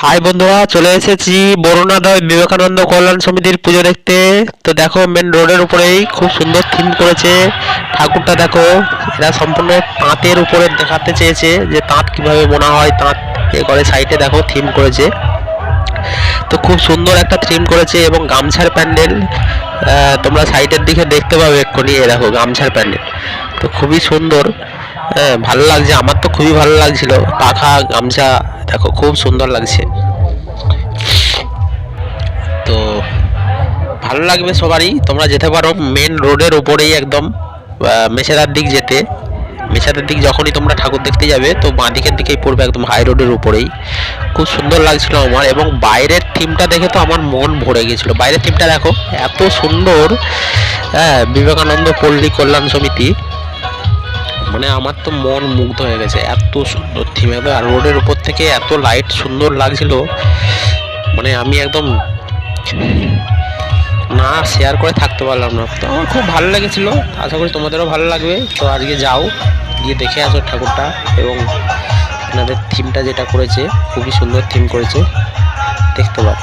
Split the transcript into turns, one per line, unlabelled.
High বন্ধুরা, চলে এসেছি বরুণাদয় বিবেকানন্দ কল্যাণ সমিতির পুজো দেখতে। তো দেখো, মেন রোডের উপরেই খুব সুন্দর থিম করেছে ঠাকুরটা। দেখো, এরা সম্পূর্ণ তাঁতের উপরে দেখাতে চেয়েছে যে তাঁত কিভাবে বোনা হয়, তাঁত এ করে। সাইডে দেখো থিম করেছে, তো খুব সুন্দর একটা থিম করেছে। এবং গামছার প্যান্ডেল তোমরা সাইডের দিকে দেখতে পাবে এক্ষুনি। এ দেখো গামছার প্যান্ডেল, তো খুবই সুন্দর। হ্যাঁ, ভালো লাগছে, আমার তো খুবই ভালো লাগছিল। পাখা গামছা দেখো, খুব সুন্দর লাগছে। তো ভালো লাগবে সবারই, তোমরা যেতে পারো মেন রোডের উপরেই একদম। মেছেদার দিক যেতে, মেছেদার দিক যখনই তোমরা ঠাকুর দেখতে যাবে তো বাঁ দিকের দিকেই পড়বে, একদম হাই রোডের উপরেই। খুব সুন্দর লাগছিল আমার। এবং বাইরের থিমটা দেখে তো আমার মন ভরে গেছিলো। বাইরের থিমটা দেখো, এত সুন্দর। হ্যাঁ, বিবেকানন্দ পল্লী কল্যাণ সমিতি, মানে আমার তো মন মুগ্ধ হয়ে গেছে। এত সুন্দর থিম, আর রোডের উপর থেকে এত লাইট সুন্দর লাগছিল, মানে আমি একদম না শেয়ার করে থাকতে পারলাম না। তো আমার খুব ভালো লেগেছিলো, আশা করি তোমাদেরও ভালো লাগবে। তো আজকে যাও, গিয়ে দেখে আসো ঠাকুরটা। এবং আপনাদের থিমটা যেটা করেছে খুবই সুন্দর থিম করেছে, দেখতে পারো।